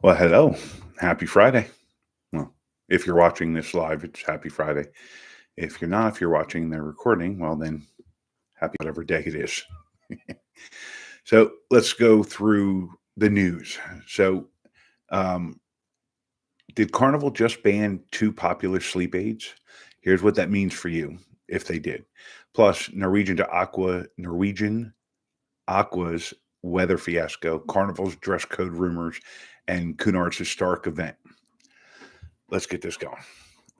Well, hello. Happy Friday. Well, if you're watching this live, it's happy Friday. If you're not, if you're watching the recording, well, then happy whatever day it is. So let's go through the news. So, um, did Carnival just ban two popular sleep aids? Here's what that means for you if they did. Plus, Norwegian Aqua's weather fiasco, Carnival's dress code rumors, and Cunard's historic event. Let's get this going.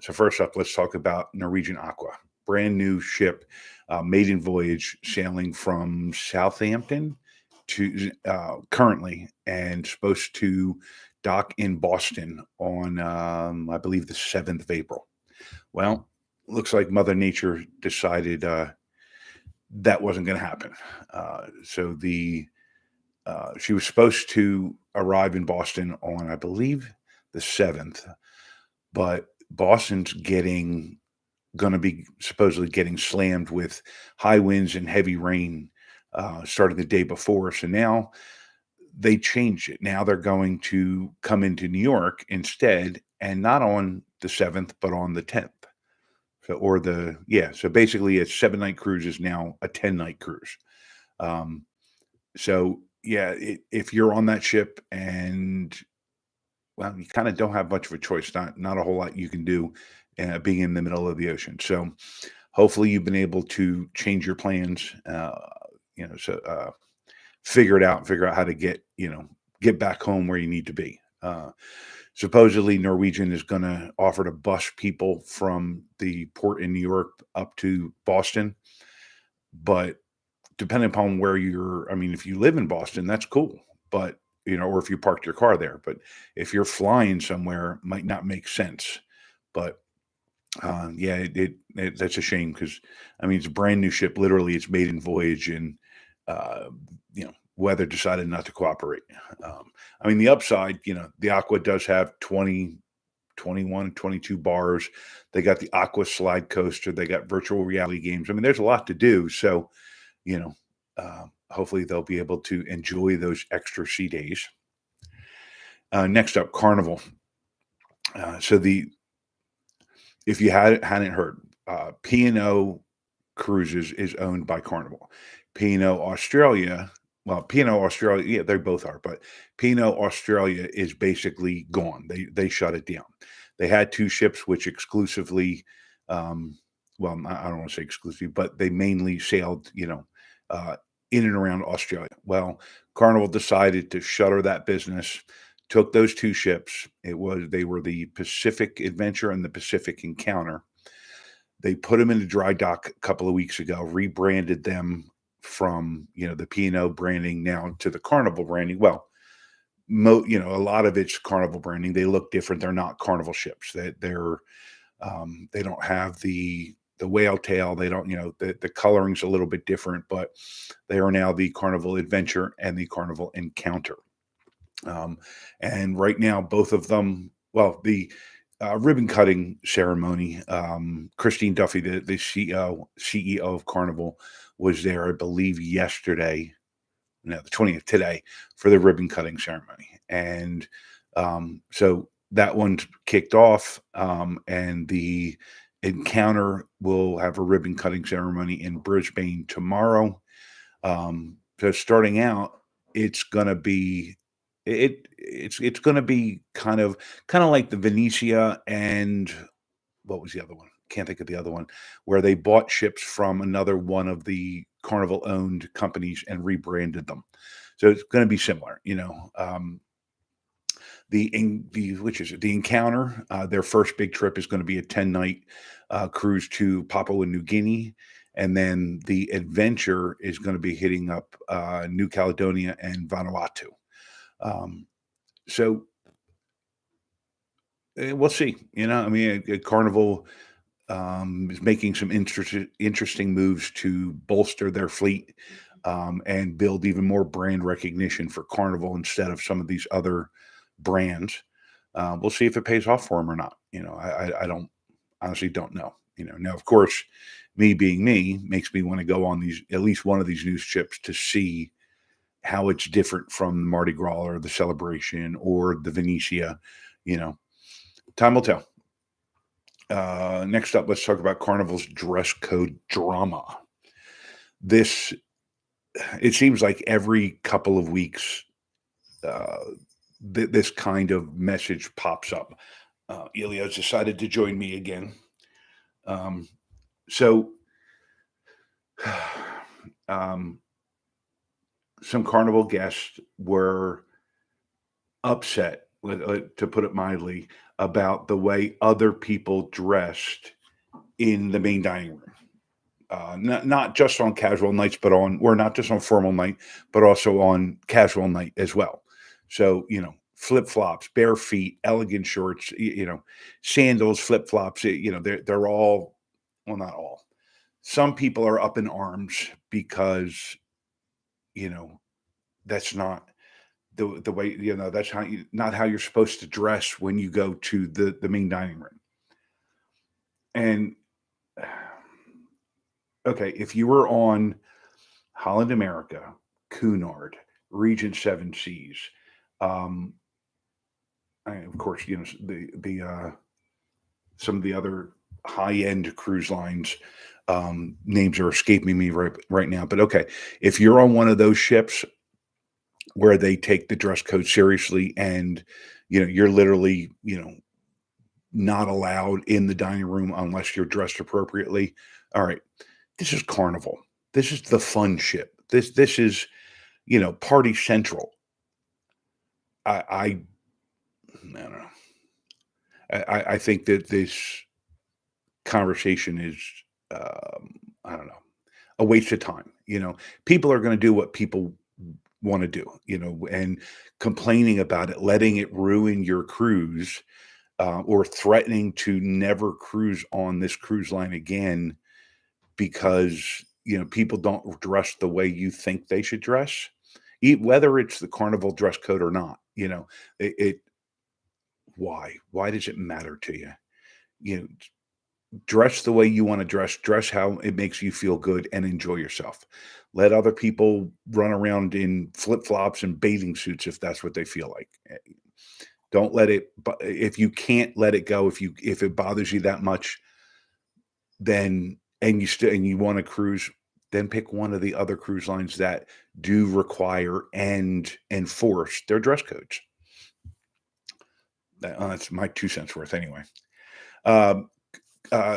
So first up, let's talk about Norwegian Aqua, brand new ship, maiden voyage, sailing from Southampton to currently, and supposed to dock in Boston on, I believe, the 7th of April. Well, looks like Mother Nature decided that wasn't going to happen. So the she was supposed to arrive in Boston on, I believe, the 7th, but Boston's getting going to be supposedly getting slammed with high winds and heavy rain starting the day before. So now they changed it. Now they're going to come into New York instead, and not on the 7th, but on the 10th. So, or the, yeah. So basically, a 7 night cruise is now a 10 night cruise. Um, so, yeah, if you're on that ship and well, you kind of don't have much of a choice. Not a whole lot you can do being in the middle of the ocean. So hopefully you've been able to change your plans. Figure it out. Figure out how to get back home where you need to be. Supposedly Norwegian is going to offer to bus people from the port in New York up to Boston, but depending upon where you're, I mean, if you live in Boston, that's cool, but or if you parked your car there, but if you're flying somewhere, it might not make sense. But yeah, that's a shame because I mean it's a brand new ship. Literally, it's maiden voyage, and weather decided not to cooperate. I mean, the upside, the Aqua does have 20, 21, 22 bars. They got the Aqua slide coaster. They got virtual reality games. I mean, there's a lot to do. So you know, hopefully they'll be able to enjoy those extra sea days. Next up, Carnival. So the if you hadn't heard, P&O Cruises is owned by Carnival. P&O Australia, well, P&O Australia, yeah, they both are, but P&O Australia is basically gone. They shut it down. They had two ships which exclusively, well, I don't want to say exclusively, but they mainly sailed, uh, in and around Australia. Well, Carnival decided to shutter that business. Took those two ships. They were the Pacific Adventure and the Pacific Encounter. They put them into dry dock a couple of weeks ago, rebranded them from the P&O branding now to the Carnival branding. Well, a lot of it's Carnival branding. They look different. They're not Carnival ships. They don't have the whale tail. They don't, the coloring's a little bit different, but they are now the Carnival Adventure and the Carnival Encounter. And right now, both of them, well, the ribbon cutting ceremony, Christine Duffy, the CEO of Carnival, was there, I believe, yesterday, no, the 20th, today, for the ribbon cutting ceremony. And so that one's kicked off, and the Encounter will have a ribbon cutting ceremony in Brisbane tomorrow. So starting out, it's gonna be it's gonna be kind of like the Venetia and what was the other one? Can't think of the other one, where they bought ships from another one of the Carnival-owned companies and rebranded them. So it's gonna be similar, which is it? The Encounter, their first big trip is gonna be a 10-night, cruise to Papua New Guinea, and then the Adventure is gonna be hitting up, New Caledonia and Vanuatu. Um, so, we'll see, I mean, Carnival, is making some interesting moves to bolster their fleet, and build even more brand recognition for Carnival instead of some of these other brands. We'll see if it pays off for them or not. I don't honestly don't know. Now of course, me being me makes me want to go on these at least one of these news ships to see how it's different from Mardi Gras or the Celebration or the Venetia. You know, time will tell. Next up, let's talk about Carnival's dress code drama. This, it seems like every couple of weeks, uh, this kind of message pops up. Elio's decided to join me again. Um, so, um, some Carnival guests were upset, to put it mildly, about the way other people dressed in the main dining room. Not just on casual nights, but or not just on formal night, but also on casual night as well. So, flip flops, bare feet, elegant shorts, sandals, flip flops. They're all, well, not all. Some people are up in arms because you know that's not the way, that's not how you're supposed to dress when you go to the main dining room. And okay, if you were on Holland America, Cunard, Regent Seven Seas, um, of course, the some of the other high end cruise lines. Names are escaping me right now, but okay, if you're on one of those ships where they take the dress code seriously, and you're literally not allowed in the dining room unless you're dressed appropriately. All right, this is Carnival. This is the fun ship. This is party central. I don't know. I think that this conversation is, I don't know, a waste of time. People are going to do what people want to do. And complaining about it, letting it ruin your cruise, or threatening to never cruise on this cruise line again because people don't dress the way you think they should dress, whether it's the Carnival dress code or not. It why does it matter to you? you know Dress the way you want to dress how it makes you feel good, and enjoy yourself. Let other people run around in flip-flops and bathing suits if that's what they feel like. Don't let it, but if you can't let it go, if it bothers you that much, then and you want to cruise, then pick one of the other cruise lines that do require and enforce their dress codes. That's my 2 cents worth anyway. Um,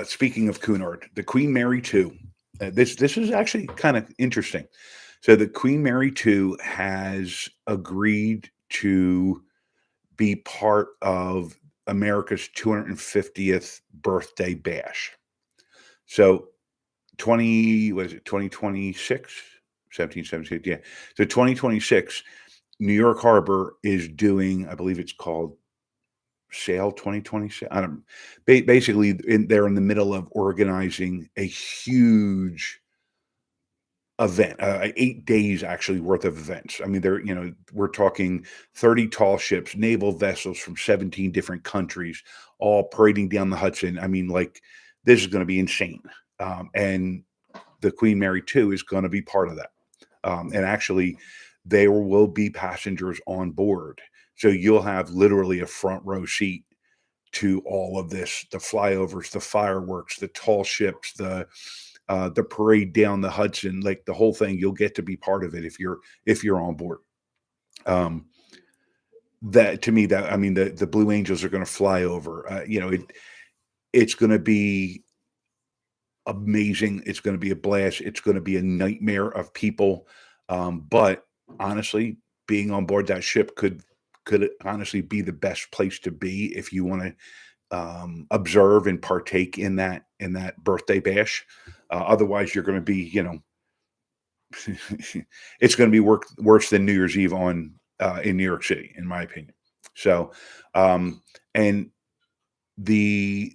Speaking of Cunard, the Queen Mary 2. This is actually kind of interesting. So the Queen Mary 2 has agreed to be part of America's 250th birthday bash. So 2026, 1776, yeah. So 2026, New York Harbor is doing, I believe it's called Sail 2026. I don't, basically, they're in the middle of organizing a huge event, 8 days actually worth of events. I mean, we're talking 30 tall ships, naval vessels from 17 different countries, all parading down the Hudson. I mean, like, this is going to be insane. And the Queen Mary 2 is going to be part of that. And actually, there will be passengers on board. So you'll have literally a front row seat to all of this, the flyovers, the fireworks, the tall ships, the parade down the Hudson, like the whole thing. You'll get to be part of it if you're on board. That, to me, that, I mean, the Blue Angels are going to fly over. It's going to be amazing. It's going to be a blast. It's going to be a nightmare of people. But honestly, being on board that ship could honestly be the best place to be if you want to observe and partake in that birthday bash. Otherwise, you're going to be, it's going to be worse than New Year's Eve in New York City, in my opinion. So, and the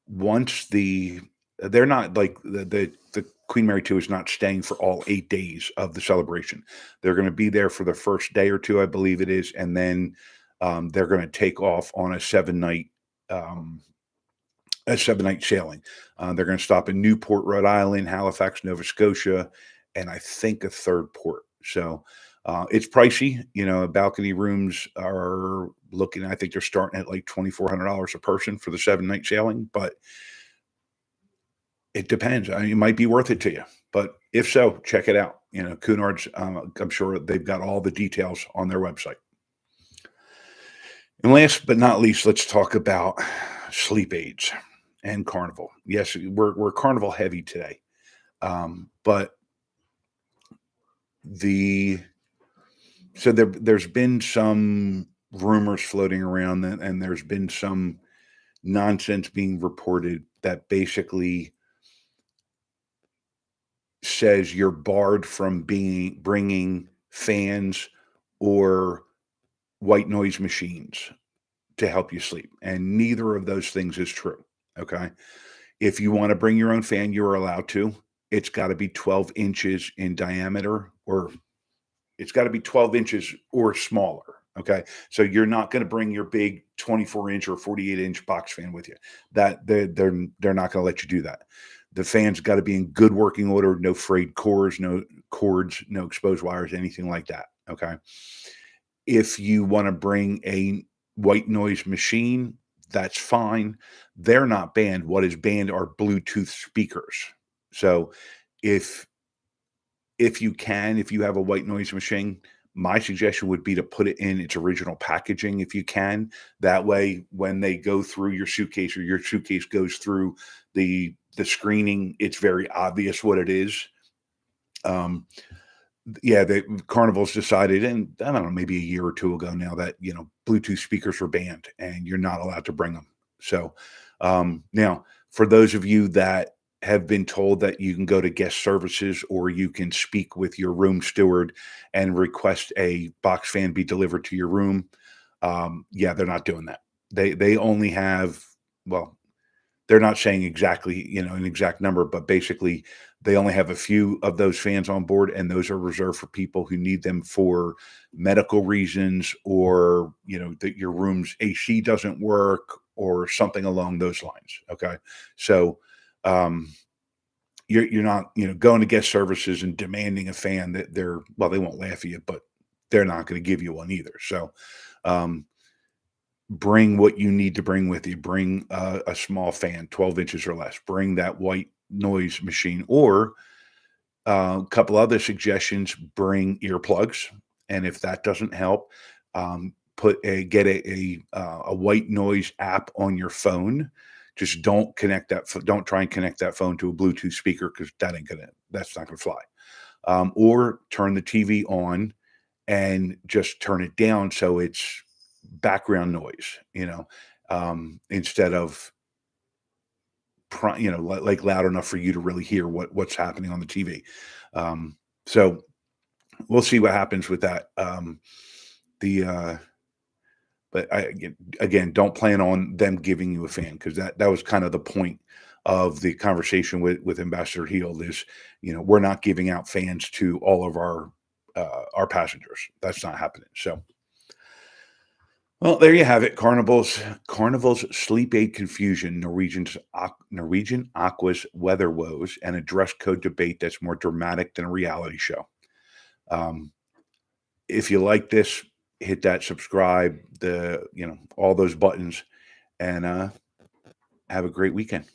once they're not like the Queen Mary 2 is not staying for all 8 days of the celebration. They're going to be there for the first day or two, I believe it is, and then they're going to take off on a 7-night sailing. They're going to stop in Newport, Rhode Island, Halifax, Nova Scotia, and I think a third port. So It's pricey. Balcony rooms are looking, I think they're starting at like $2,400 a person for the 7-night sailing, but it depends. I mean, it might be worth it to you, but if so, check it out. Cunard's, I'm sure they've got all the details on their website. And last but not least, let's talk about sleep aids and Carnival. Yes, we're Carnival heavy today, but the so there's been some rumors floating around, and there's been some nonsense being reported that basically says you're barred from bringing fans or white noise machines to help you sleep, and neither of those things is true. Okay, if you want to bring your own fan, you're allowed to. It's got to be 12 inches in diameter, or it's got to be 12 inches or smaller. Okay, so you're not going to bring your big 24-inch or 48-inch box fan with you. That they're not going to let you do that. The fan's got to be in good working order, no frayed cores, no cords, no exposed wires, anything like that. Okay. If you want to bring a white noise machine, that's fine. They're not banned. What is banned are Bluetooth speakers. So if if you have a white noise machine, my suggestion would be to put it in its original packaging if you can. That way, when they go through your suitcase, or your suitcase goes through the screening, it's very obvious what it is. Um, yeah, the Carnival's decided, and I don't know, maybe a year or two ago now, that Bluetooth speakers were banned and you're not allowed to bring them. So now, for those of you that have been told that you can go to guest services, or you can speak with your room steward and request a box fan be delivered to your room, yeah, they're not doing that. They only have, well, they're not saying exactly, an exact number, but basically they only have a few of those fans on board, and those are reserved for people who need them for medical reasons, or, that your room's AC doesn't work or something along those lines. Okay. So, um, you're not, going to guest services and demanding a fan that well, they won't laugh at you, but they're not going to give you one either. So, um, bring what you need to bring with you. Bring a small fan, 12 inches or less. Bring that white noise machine, or a couple other suggestions: bring earplugs, and if that doesn't help, get a white noise app on your phone. Just don't don't try and connect that phone to a Bluetooth speaker, because that's not gonna fly. Or turn the TV on and just turn it down so it's background noise, instead of like loud enough for you to really hear what's happening on the TV. So we'll see what happens with that. The But again, don't plan on them giving you a fan, because that was kind of the point of the conversation with Ambassador Heald is, we're not giving out fans to all of our passengers. That's not happening. So, well, there you have it. Carnival's sleep aid confusion, Norwegian Aqua's weather woes, and a dress code debate that's more dramatic than a reality show. Um, if you like this, hit that subscribe, all those buttons, and have a great weekend.